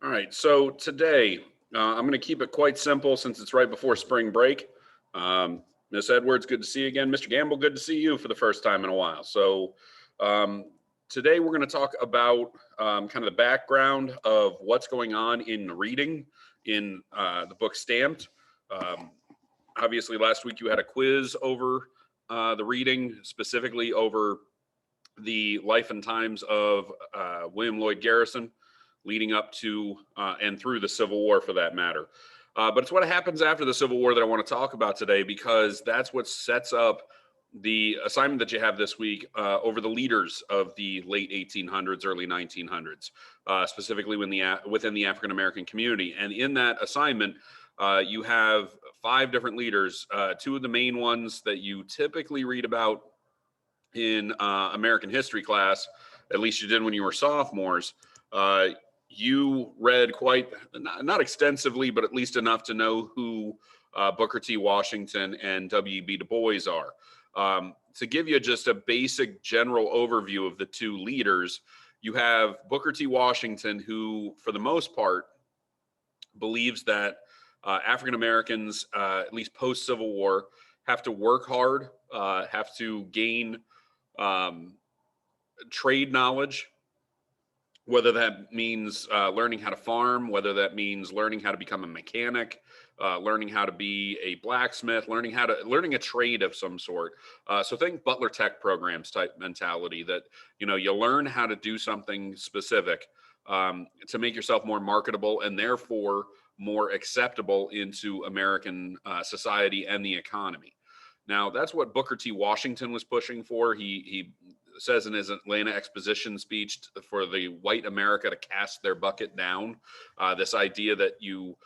All right. So today, I'm going to keep it quite simple since it's right before spring break. Miss Edwards, good to see you again. Mr. Gamble, good to see you for the first time in a while. So um, today we're going to talk about kind of the background of what's going on in reading in the book Stamped. Um, Obviously, last week you had a quiz over the reading, specifically over the life and times of William Lloyd Garrison, leading up to and through the Civil War, for that matter. But it's what happens after the Civil War that I want to talk about today, because that's what sets up the assignment that you have this week over the leaders of the late 1800s, early 1900s, specifically within the African American community. And in that assignment, you have five different leaders. Two of the main ones that you typically read about in American history class, at least you did when you were sophomores, uh, you read quite, not extensively, but at least enough to know who Booker T. Washington and W.E.B. Du Bois are. To give you just a basic general overview of the two leaders, you have Booker T. Washington, who, for the most part, believes that African Americans, at least post Civil War, have to work hard, have to gain um, trade knowledge, whether that means learning how to farm, whether that means learning how to become a mechanic, learning how to be a blacksmith, learning a trade of some sort. So think Butler Tech programs type mentality, that you learn how to do something specific to make yourself more marketable and therefore more acceptable into American society and the economy. Now, that's what Booker T. Washington was pushing for. He says in his Atlanta exposition speech for the white America to cast their bucket down. This idea that you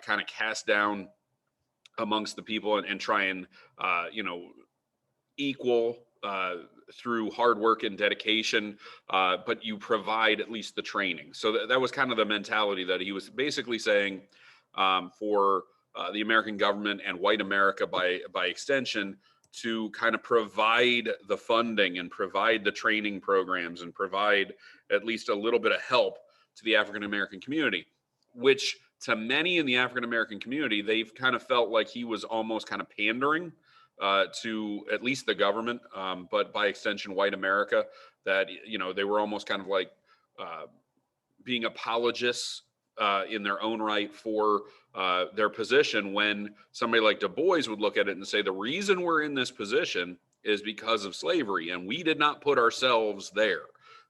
kind of cast down amongst the people and try and, equal through hard work and dedication, but you provide at least the training. So that was kind of the mentality that he was basically saying for the American government and white America by extension, to kind of provide the funding and provide the training programs and provide at least a little bit of help to the African American community, which to many in the African American community, they've kind of felt like he was almost kind of pandering to at least the government, but by extension, white America, that, they were almost kind of like uh, being apologists in their own right for their position, when somebody like Du Bois would look at it and say, the reason we're in this position is because of slavery, and we did not put ourselves there.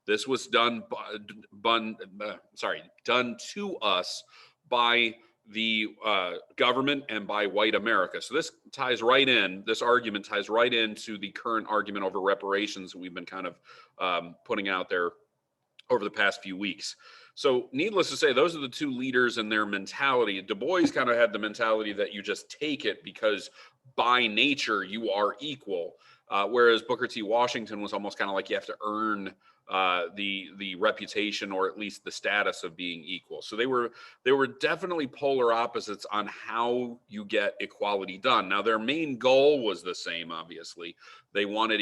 This was done to us by the government and by white America. So this argument ties right into the current argument over reparations that we've been kind of putting out there over the past few weeks. So, needless to say, those are the two leaders and their mentality. Du Bois kind of had the mentality that you just take it because by nature you are equal, whereas Booker T. Washington was almost kind of like you have to earn the reputation, or at least the status of being equal. So they were definitely polar opposites on how you get equality done. Now, their main goal was the same. Obviously, they wanted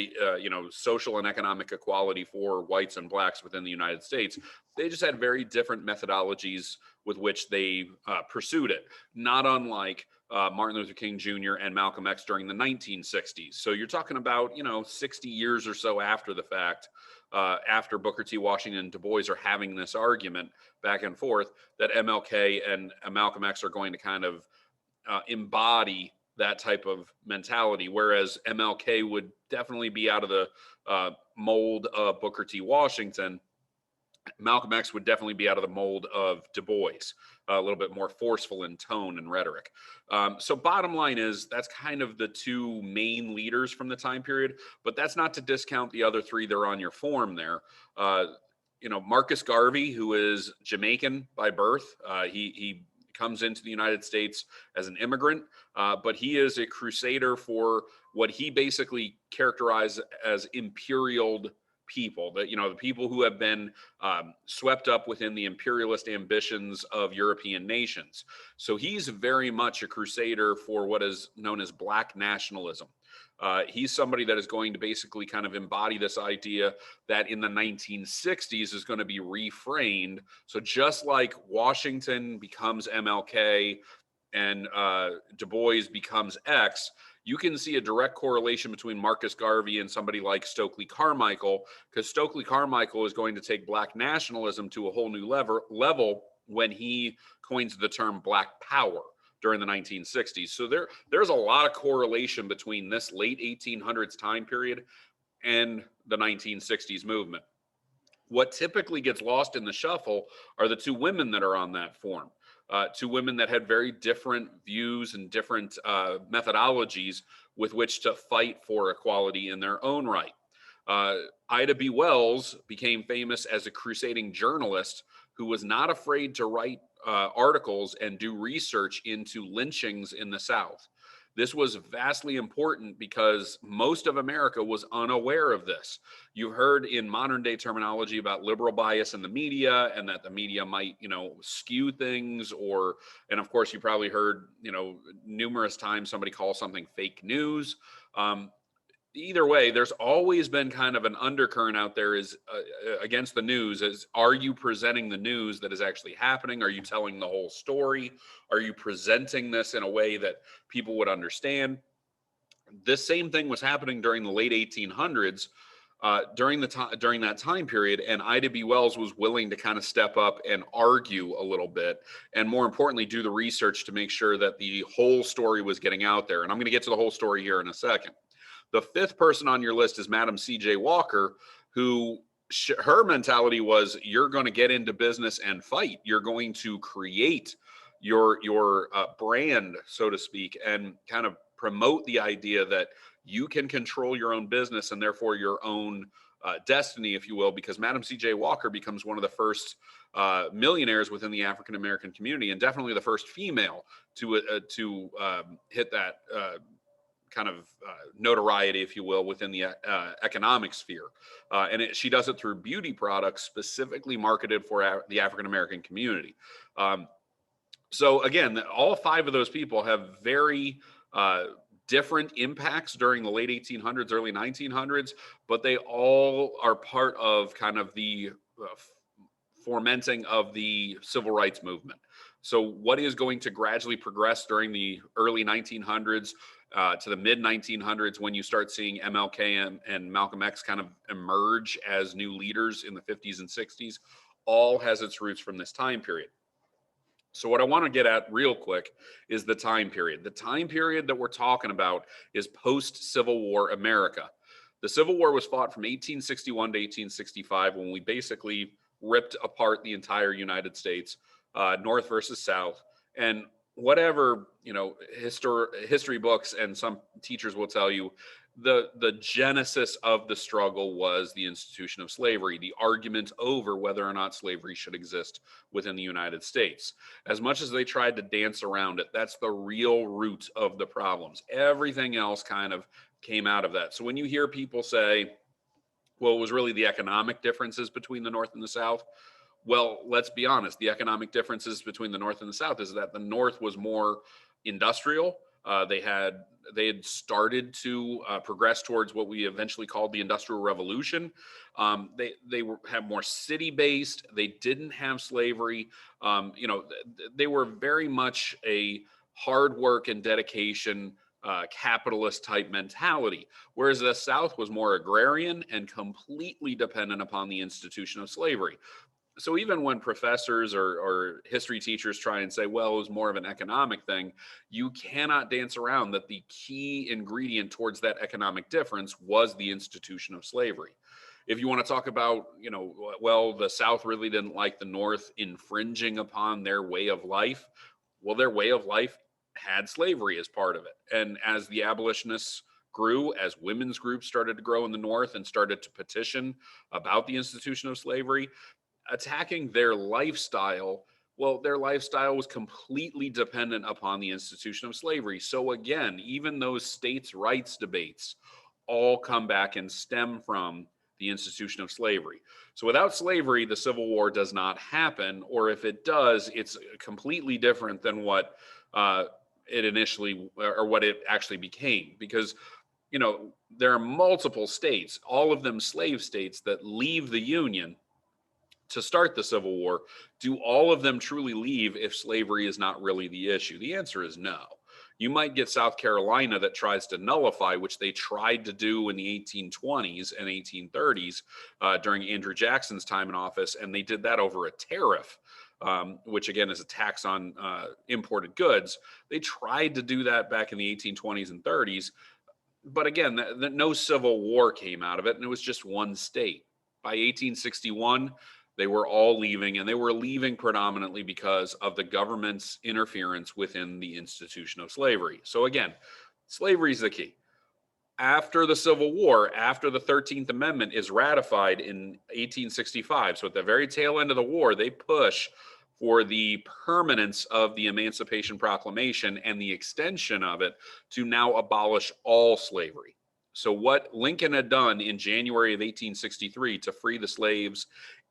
social and economic equality for whites and blacks within the United States. They just had very different methodologies with which they pursued it, not unlike Martin Luther King Jr. and Malcolm X during the 1960s. So you're talking about 60 years or so after the fact, after Booker T. Washington and Du Bois are having this argument back and forth, that MLK and Malcolm X are going to kind of embody that type of mentality, whereas MLK would definitely be out of the mold of Booker T. Washington. Malcolm X would definitely be out of the mold of Du Bois, a little bit more forceful in tone and rhetoric. So bottom line is, that's kind of the two main leaders from the time period, but that's not to discount the other three that are on your form there. Marcus Garvey, who is Jamaican by birth, he comes into the United States as an immigrant, but he is a crusader for what he basically characterized as imperial people, that the people who have been swept up within the imperialist ambitions of European nations. So he's very much a crusader for what is known as Black nationalism. He's somebody that is going to basically kind of embody this idea that in the 1960s is going to be reframed. So just like Washington becomes MLK and Du Bois becomes X, you can see a direct correlation between Marcus Garvey and somebody like Stokely Carmichael, because Stokely Carmichael is going to take Black nationalism to a whole new level when he coins the term Black Power during the 1960s. So there's a lot of correlation between this late 1800s time period and the 1960s movement. What typically gets lost in the shuffle are the two women that are on that form. Two women that had very different views and different methodologies with which to fight for equality in their own right. Ida B. Wells became famous as a crusading journalist who was not afraid to write articles and do research into lynchings in the South. This was vastly important because most of America was unaware of this. You've heard in modern day terminology about liberal bias in the media and that the media might, skew things, and of course you probably heard, numerous times somebody call something fake news. Either way, there's always been kind of an undercurrent out there is against the news is, are you presenting the news that is actually happening? Are you telling the whole story? Are you presenting this in a way that people would understand? This same thing was happening during the late 1800s, during that time period, and Ida B. Wells was willing to kind of step up and argue a little bit, and more importantly, do the research to make sure that the whole story was getting out there. And I'm going to get to the whole story here in a second. The fifth person on your list is Madam C.J. Walker, who her mentality was, you're going to get into business and fight. You're going to create your brand, so to speak, and kind of promote the idea that you can control your own business and therefore your own destiny, if you will, because Madam C.J. Walker becomes one of the first millionaires within the African American community, and definitely the first female to hit that kind of notoriety, if you will, within the economic sphere. She does it through beauty products specifically marketed for the African American community. So again, all five of those people have very different impacts during the late 1800s, early 1900s, but they all are part of kind of the fomenting of the civil rights movement. So what is going to gradually progress during the early 1900s to the mid 1900s, when you start seeing MLK and Malcolm X kind of emerge as new leaders in the 50s and 60s, all has its roots from this time period. So what I want to get at real quick is the time period. The time period that we're talking about is post-Civil War America. The Civil War was fought from 1861 to 1865, when we basically ripped apart the entire United States, North versus South. And whatever, history books and some teachers will tell you, the genesis of the struggle was the institution of slavery, the argument over whether or not slavery should exist within the United States. As much as they tried to dance around it, that's the real root of the problems. Everything else kind of came out of that. So when you hear people say, well, it was really the economic differences between the North and the South, well, let's be honest. The economic differences between the North and the South is that the North was more industrial. They had started to progress towards what we eventually called the Industrial Revolution. They have more city-based. They didn't have slavery. They were very much a hard work and dedication capitalist type mentality, whereas the South was more agrarian and completely dependent upon the institution of slavery. So even when professors or history teachers try and say, well, it was more of an economic thing, you cannot dance around that the key ingredient towards that economic difference was the institution of slavery. If you want to talk about, well, the South really didn't like the North infringing upon their way of life. Well, their way of life had slavery as part of it. And as the abolitionists grew, as women's groups started to grow in the North and started to petition about the institution of slavery, attacking their lifestyle, well, their lifestyle was completely dependent upon the institution of slavery. So again, even those states' rights debates all come back and stem from the institution of slavery. So without slavery, the Civil War does not happen, or if it does, it's completely different than what it initially, or what it actually became. Because there are multiple states, all of them slave states, that leave the Union to start the Civil War. Do all of them truly leave if slavery is not really the issue? The answer is no. You might get South Carolina that tries to nullify, which they tried to do in the 1820s and 1830s during Andrew Jackson's time in office, and they did that over a tariff, which again is a tax on imported goods. They tried to do that back in the 1820s and 30s, but again, no Civil War came out of it, and it was just one state. By 1861, they were all leaving, and they were leaving predominantly because of the government's interference within the institution of slavery. So again, slavery is the key. After the Civil War, after the 13th Amendment is ratified in 1865, so at the very tail end of the war, they push for the permanence of the Emancipation Proclamation and the extension of it to now abolish all slavery. So what Lincoln had done in January of 1863 to free the slaves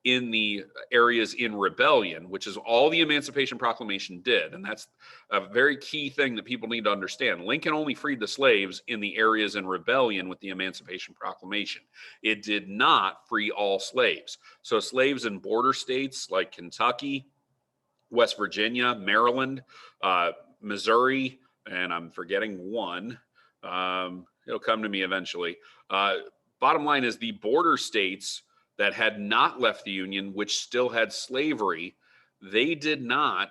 in the areas in rebellion, which is all the Emancipation Proclamation did, and that's a very key thing that people need to understand. Lincoln only freed the slaves in the areas in rebellion with the Emancipation Proclamation. It did not free all slaves. So slaves in border states like Kentucky, West Virginia, Maryland, Missouri, and I'm forgetting one. It'll come to me eventually. Bottom line is the border states that had not left the Union, which still had slavery, they did not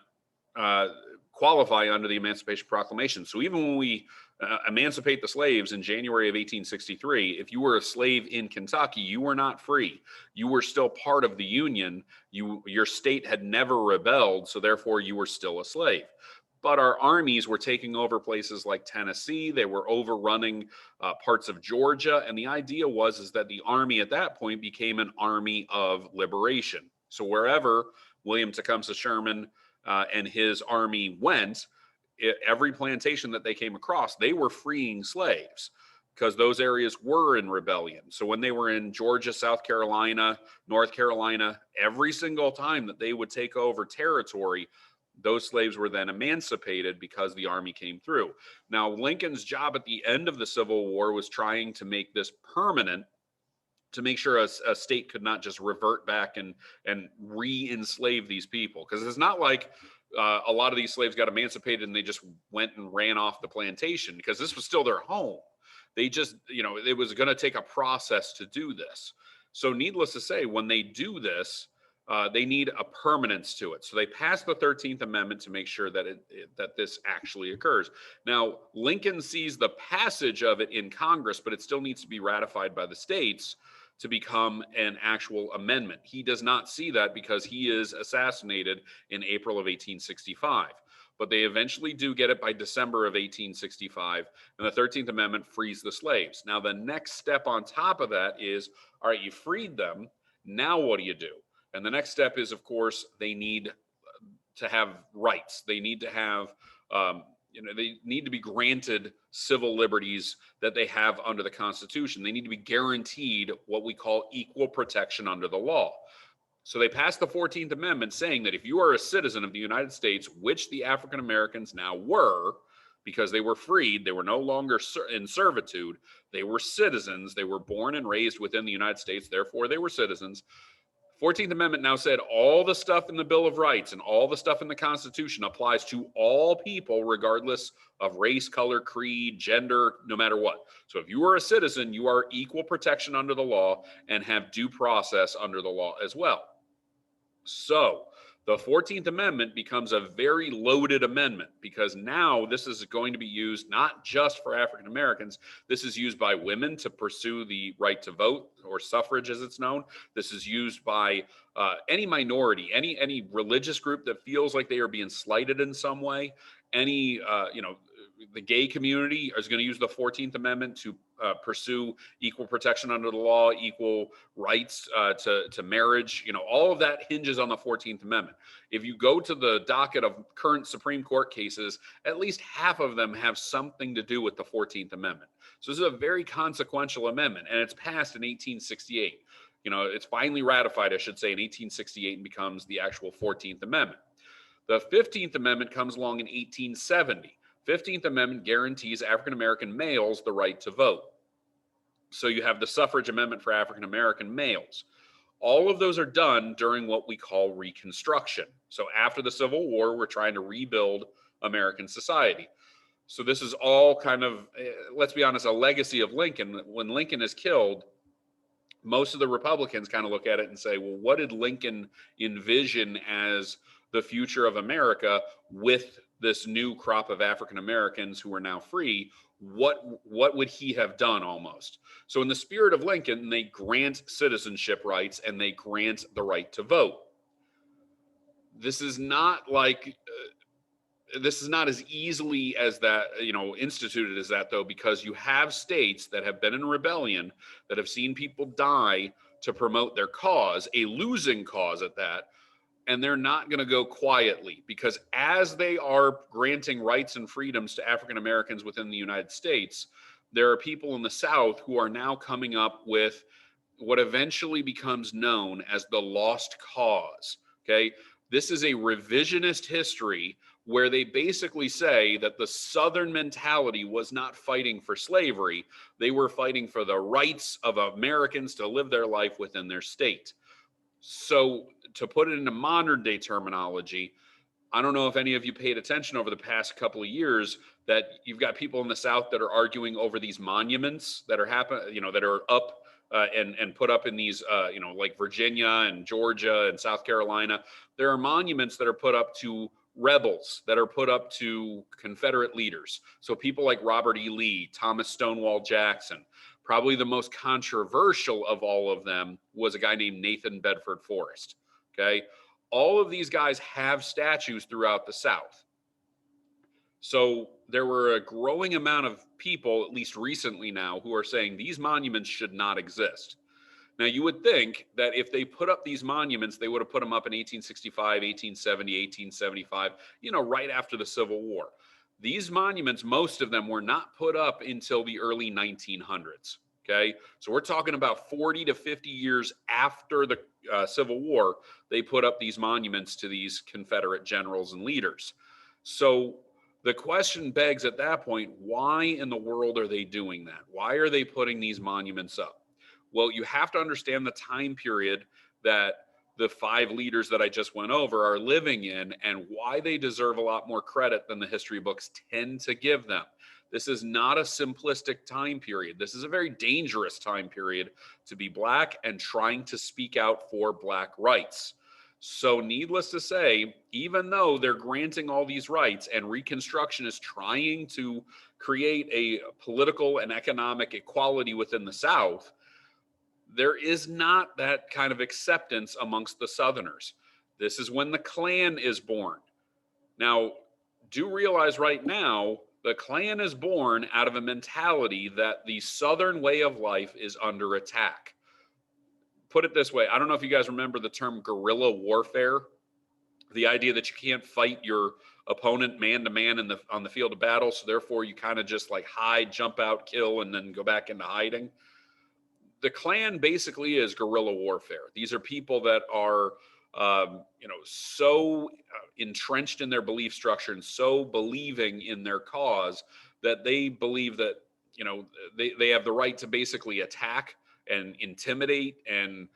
qualify under the Emancipation Proclamation. So even when we emancipate the slaves in January of 1863, if you were a slave in Kentucky, you were not free. You were still part of the Union. Your state had never rebelled, so therefore you were still a slave. But our armies were taking over places like Tennessee. They were overrunning parts of Georgia. And the idea was that the army at that point became an army of liberation. So wherever William Tecumseh Sherman and his army went, every plantation that they came across, they were freeing slaves because those areas were in rebellion. So when they were in Georgia, South Carolina, North Carolina, every single time that they would take over territory, those slaves were then emancipated because the army came through. Now, Lincoln's job at the end of the Civil War was trying to make this permanent, to make sure a state could not just revert back and re-enslave these people. Because it's not like a lot of these slaves got emancipated and they just went and ran off the plantation, because this was still their home. They just, it was going to take a process to do this. So needless to say, when they do this, they need a permanence to it. So they passed the 13th Amendment to make sure that that this actually occurs. Now, Lincoln sees the passage of it in Congress, but it still needs to be ratified by the states to become an actual amendment. He does not see that because he is assassinated in April of 1865. But they eventually do get it by December of 1865, and the 13th Amendment frees the slaves. Now, the next step on top of that is, all right, you freed them. Now what do you do? And the next step is, of course, they need to have rights. They need to have, they need to be granted civil liberties that they have under the Constitution. They need to be guaranteed what we call equal protection under the law. So they passed the 14th Amendment saying that if you are a citizen of the United States, which the African Americans now were, because they were freed, they were no longer in servitude, they were citizens, they were born and raised within the United States, therefore they were citizens. 14th Amendment now said all the stuff in the Bill of Rights and all the stuff in the Constitution applies to all people, regardless of race, color, creed, gender, no matter what. So if you are a citizen, you are equal protection under the law and have due process under the law as well. So the 14th Amendment becomes a very loaded amendment, because now this is going to be used not just for African Americans. This is used by women to pursue the right to vote, or suffrage as it's known. This is used by any minority, any religious group that feels like they are being slighted in some way. The gay community is going to use the 14th Amendment to pursue equal protection under the law, equal rights to marriage. All of that hinges on the 14th Amendment. If you go to the docket of current Supreme Court cases, at least half of them have something to do with the 14th Amendment. So this is a very consequential amendment, and it's passed in 1868. It's finally ratified, I should say, in 1868, and becomes the actual 14th Amendment. The 15th Amendment comes along in 1870. 15th Amendment guarantees African American males the right to vote. So you have the suffrage amendment for African American males. All of those are done during what we call Reconstruction. So after the Civil War, we're trying to rebuild American society. So this is all kind of, let's be honest, a legacy of Lincoln. When Lincoln is killed, most of the Republicans kind of look at it and say, well, what did Lincoln envision as the future of America with this new crop of African Americans who are now free? What would he have done almost? So in the spirit of Lincoln, they grant citizenship rights and they grant the right to vote. This is not like this is not as easily as that, instituted as that, though, because you have states that have been in rebellion, that have seen people die to promote their cause, a losing cause at that, and they're not going to go quietly, because as they are granting rights and freedoms to African Americans within the United States, there are people in the South who are now coming up with what eventually becomes known as the lost cause. Okay. This is a revisionist history where they basically say that the Southern mentality was not fighting for slavery. They were fighting for the rights of Americans to live their life within their state. So to put it into modern day terminology, I don't know if any of you paid attention over the past couple of years that you've got people in the South that are arguing over these monuments that are that are up and put up in these, like Virginia and Georgia and South Carolina. There are monuments that are put up to rebels, that are put up to Confederate leaders. So people like Robert E. Lee, Thomas Stonewall Jackson. Probably the most controversial of all of them was a guy named Nathan Bedford Forrest. Okay. All of these guys have statues throughout the South. So there were a growing amount of people, at least recently now, who are saying these monuments should not exist. Now, you would think that if they put up these monuments, they would have put them up in 1865, 1870, 1875, right after the Civil War. These monuments, most of them were not put up until the early 1900s. Okay. So we're talking about 40 to 50 years after the Civil War, they put up these monuments to these Confederate generals and leaders. So the question begs at that point, why in the world are they doing that? Why are they putting these monuments up? Well, you have to understand the time period that the five leaders that I just went over are living in and why they deserve a lot more credit than the history books tend to give them. This is not a simplistic time period. This is a very dangerous time period to be Black and trying to speak out for Black rights. So needless to say, even though they're granting all these rights and Reconstruction is trying to create a political and economic equality within the South, there is not that kind of acceptance amongst the Southerners. This is when the Klan is born. Now, do realize right now, the Klan is born out of a mentality that the Southern way of life is under attack. Put it this way, I don't know if you guys remember the term guerrilla warfare, the idea that you can't fight your opponent man to man on the field of battle, so therefore you kind of just like hide, jump out, kill, and then go back into hiding. The Klan basically is guerrilla warfare. These are people that are so entrenched in their belief structure and so believing in their cause that they believe that, they have the right to basically attack and intimidate and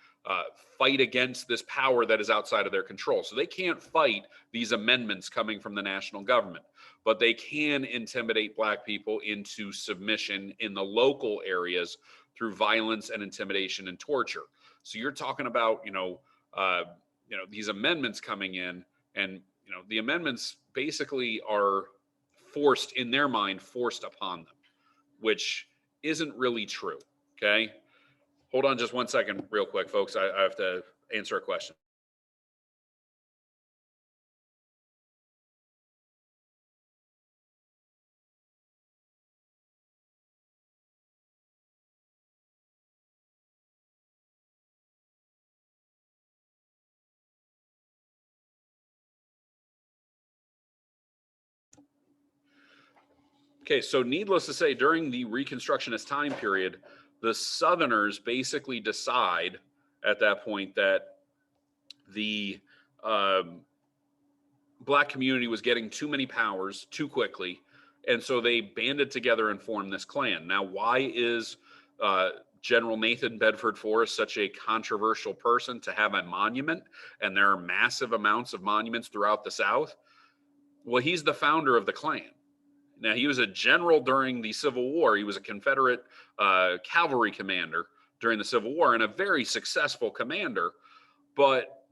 fight against this power that is outside of their control. So they can't fight these amendments coming from the national government, but they can intimidate Black people into submission in the local areas through violence and intimidation and torture. So you're talking about, these amendments coming in, and the amendments basically are forced in their mind, forced upon them, which isn't really true. Okay, hold on just one second, real quick, folks. I have to answer a question. Okay, so needless to say, during the Reconstructionist time period, the Southerners basically decide at that point that the Black community was getting too many powers too quickly, and so they banded together and formed this Klan. Now, why is General Nathan Bedford Forrest such a controversial person to have a monument, and there are massive amounts of monuments throughout the South? Well, he's the founder of the Klan. Now, he was a general during the Civil War. He was a Confederate cavalry commander during the Civil War and a very successful commander. But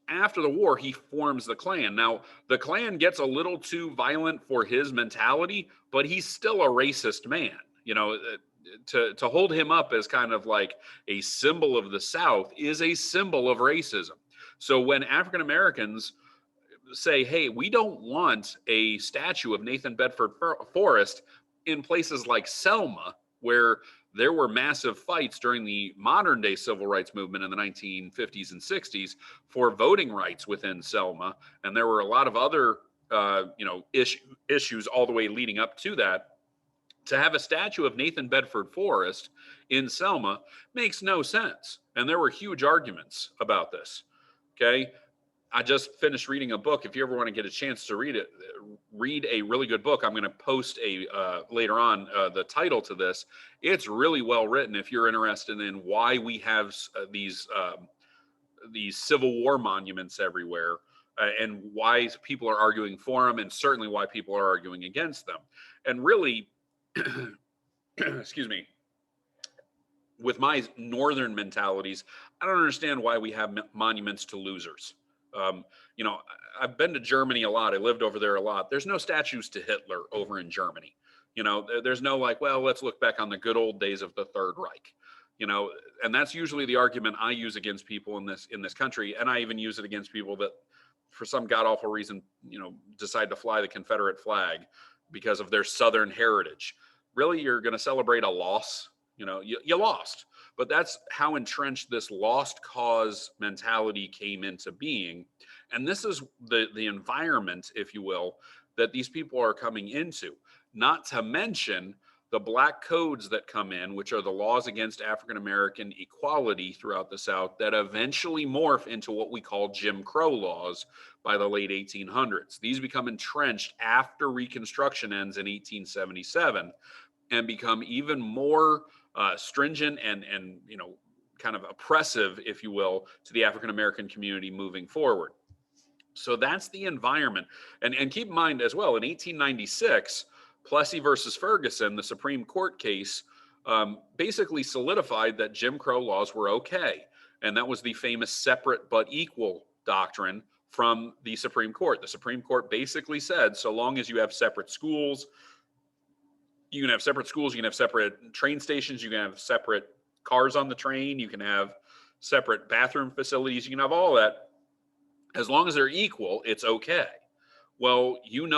after the war, he forms the Klan. Now, the Klan gets a little too violent for his mentality, but he's still a racist man. You know, to hold him up as kind of like a symbol of the South is a symbol of racism. So when African Americans say, hey, we don't want a statue of Nathan Bedford Forrest in places like Selma, where there were massive fights during the modern day civil rights movement in the 1950s and 60s for voting rights within Selma. And there were a lot of other, issues all the way leading up to that. To have a statue of Nathan Bedford Forrest in Selma makes no sense. And there were huge arguments about this. Okay. I just finished reading a book. If you ever want to get a chance to read it, read a really good book. I'm going to post later on the title to this. It's really well written if you're interested in why we have these Civil War monuments everywhere and why people are arguing for them, and certainly why people are arguing against them. And really, excuse me, with my northern mentalities, I don't understand why we have monuments to losers. I've been to Germany a lot. I lived over there a lot. There's no statues to Hitler over in Germany. There's no like, well, let's look back on the good old days of the Third Reich. And that's usually the argument I use against people in this country. And I even use it against people that for some god awful reason, decide to fly the Confederate flag because of their Southern heritage. Really, you're going to celebrate a loss? You lost. But that's how entrenched this lost cause mentality came into being. And this is the environment, if you will, that these people are coming into. Not to mention the black codes that come in, which are the laws against African-American equality throughout the South that eventually morph into what we call Jim Crow laws by the late 1800s. These become entrenched after Reconstruction ends in 1877 and become even more stringent and kind of oppressive, if you will, to the African-American community moving forward. So that's the environment. And keep in mind as well, in 1896, Plessy versus Ferguson, the Supreme Court case, basically solidified that Jim Crow laws were okay. And that was the famous separate but equal doctrine from the Supreme Court. The Supreme Court basically said, so long as you have separate schools, you can have separate schools, you can have separate train stations, you can have separate cars on the train, you can have separate bathroom facilities, you can have all that. As long as they're equal, it's okay. Well,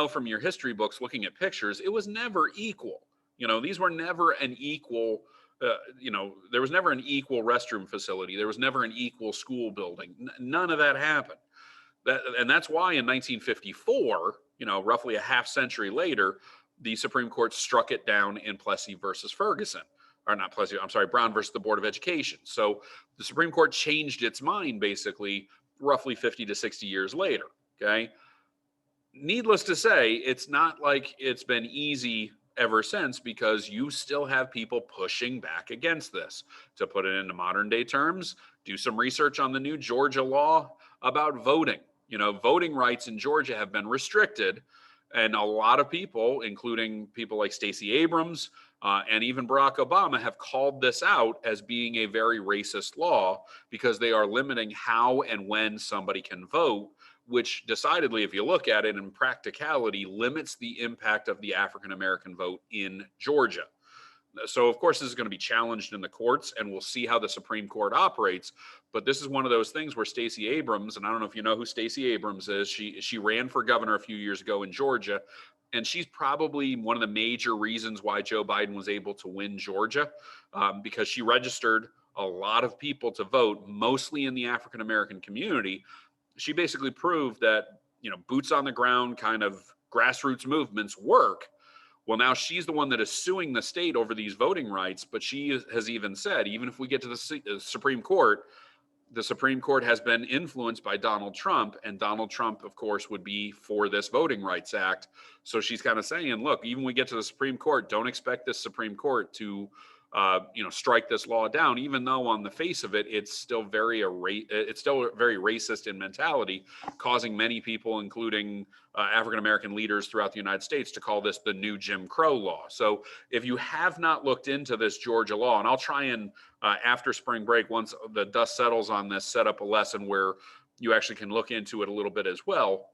from your history books, looking at pictures, it was never equal. These were never an equal, there was never an equal restroom facility. There was never an equal school building. None of that happened. And that's why in 1954, roughly a half century later, the Supreme Court struck it down in Plessy versus Ferguson, or not Plessy, I'm sorry, Brown versus the Board of Education. So the Supreme Court changed its mind basically roughly 50 to 60 years later, okay? Needless to say, it's not like it's been easy ever since, because you still have people pushing back against this. To put it into modern day terms, do some research on the new Georgia law about voting. Voting rights in Georgia have been restricted. And a lot of people, including people like Stacey Abrams and even Barack Obama, have called this out as being a very racist law because they are limiting how and when somebody can vote, which decidedly, if you look at it in practicality, limits the impact of the African-American vote in Georgia. So, of course, this is going to be challenged in the courts, and we'll see how the Supreme Court operates. But this is one of those things where Stacey Abrams, and I don't know if you know who Stacey Abrams is, she ran for governor a few years ago in Georgia, and she's probably one of the major reasons why Joe Biden was able to win Georgia, because she registered a lot of people to vote, mostly in the African-American community. She basically proved that, boots on the ground kind of grassroots movements work. Well, now she's the one that is suing the state over these voting rights, but she has even said, even if we get to the Supreme Court, the Supreme Court has been influenced by Donald Trump, and Donald Trump, of course, would be for this Voting Rights Act. So she's kind of saying, look, even when we get to the Supreme Court, don't expect this Supreme Court to strike this law down, even though on the face of it, it's still very racist in mentality, causing many people, including African-American leaders throughout the United States, to call this the new Jim Crow law. So if you have not looked into this Georgia law, and I'll try and after spring break, once the dust settles on this, set up a lesson where you actually can look into it a little bit as well.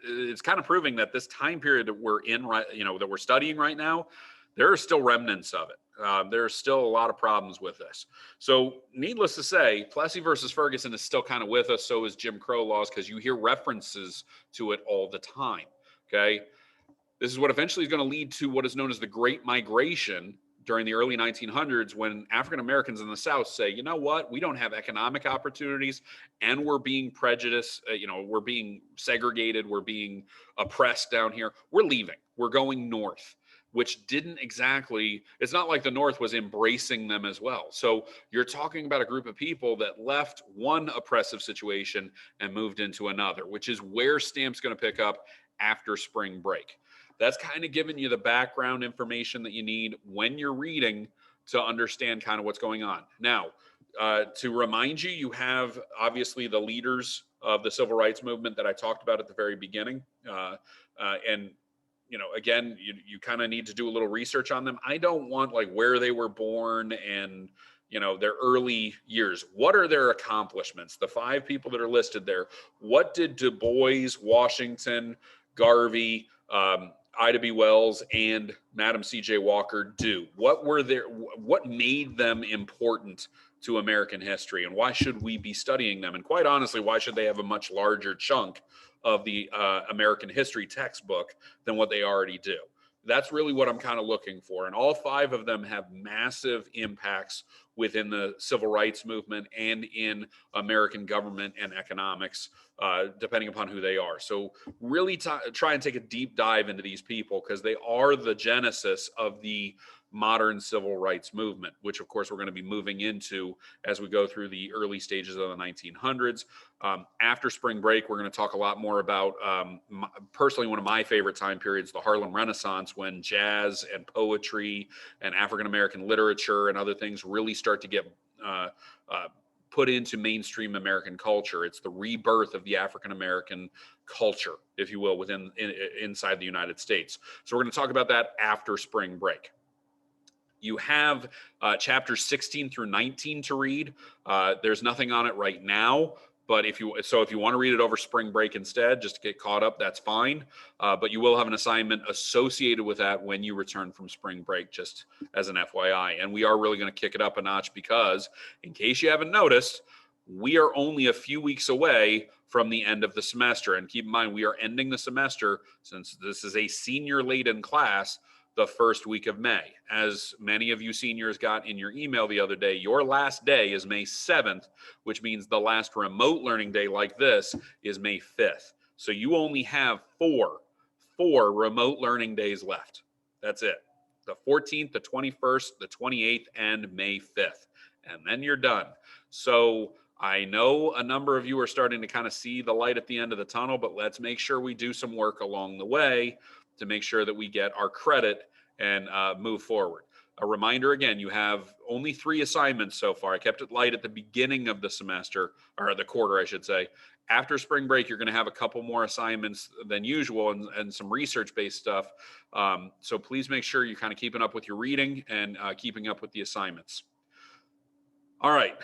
It's kind of proving that this time period that we're in, that we're studying right now, there are still remnants of it. There's still a lot of problems with this. So needless to say, Plessy versus Ferguson is still kind of with us. So is Jim Crow laws, because you hear references to it all the time. Okay. This is what eventually is going to lead to what is known as the Great Migration during the early 1900s, when African Americans in the South say, you know what, we don't have economic opportunities and we're being prejudiced, we're being segregated, we're being oppressed down here. We're leaving. We're going north, which it's not like the North was embracing them as well. So you're talking about a group of people that left one oppressive situation and moved into another, which is where Stamp's going to pick up after spring break. That's kind of giving you the background information that you need when you're reading to understand kind of what's going on. Now, to remind you, you have obviously the leaders of the civil rights movement that I talked about at the very beginning. And again, you kind of need to do a little research on them. I don't want like where they were born and, their early years. What are their accomplishments? The 5 people that are listed there. What did Du Bois, Washington, Garvey, Ida B. Wells, and Madam C.J. Walker do? What made them important to American history, and why should we be studying them? And quite honestly, why should they have a much larger chunk of the American history textbook than what they already do? That's really what I'm kind of looking for. And all 5 of them have massive impacts within the civil rights movement and in American government and economics, depending upon who they are. So really try and take a deep dive into these people, because they are the genesis of the modern civil rights movement, which of course we're going to be moving into as we go through the early stages of the 1900s. After spring break, we're going to talk a lot more about, personally, one of my favorite time periods, the Harlem Renaissance, when jazz and poetry and African-American literature and other things really start to get put into mainstream American culture. It's the rebirth of the African-American culture, if you will, inside the United States. So we're going to talk about that after spring break. You have chapters 16 through 19 to read. There's nothing on it right now, but if you want to read it over spring break instead, just to get caught up, that's fine. But you will have an assignment associated with that when you return from spring break, just as an FYI. And we are really going to kick it up a notch because, in case you haven't noticed, we are only a few weeks away from the end of the semester. And keep in mind, we are ending the semester, since this is a senior-laden class, the first week of May. As many of you seniors got in your email the other day, your last day is May 7th, which means the last remote learning day like this is May 5th. So you only have four remote learning days left. That's it. The 14th, the 21st, the 28th, and May 5th. And then you're done. So I know a number of you are starting to kind of see the light at the end of the tunnel, but let's make sure we do some work along the way to make sure that we get our credit and move forward. A reminder again, you have only 3 assignments so far. I kept it light at the beginning of the semester, or the quarter, I should say. After spring break, you're going to have a couple more assignments than usual and some research-based stuff. So please make sure you're kind of keeping up with your reading and keeping up with the assignments. All right.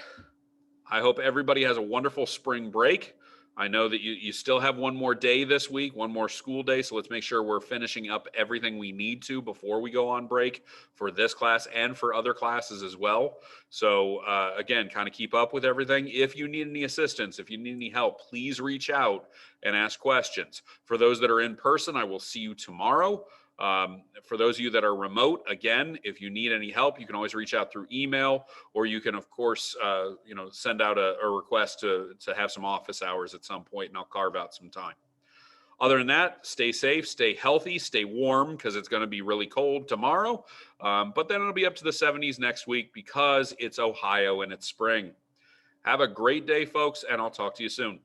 I hope everybody has a wonderful spring break. I know that you still have one more day this week, one more school day. So let's make sure we're finishing up everything we need to before we go on break for this class and for other classes as well. So again, kind of keep up with everything. If you need any assistance, if you need any help, please reach out and ask questions. For those that are in person, I will see you tomorrow. For those of you that are remote, again, if you need any help, you can always reach out through email, or you can, of course, send out a request to have some office hours at some point, and I'll carve out some time. Other than that, stay safe, stay healthy, stay warm, because it's going to be really cold tomorrow. But then it'll be up to the 70s next week because it's Ohio and it's spring. Have a great day, folks, and I'll talk to you soon.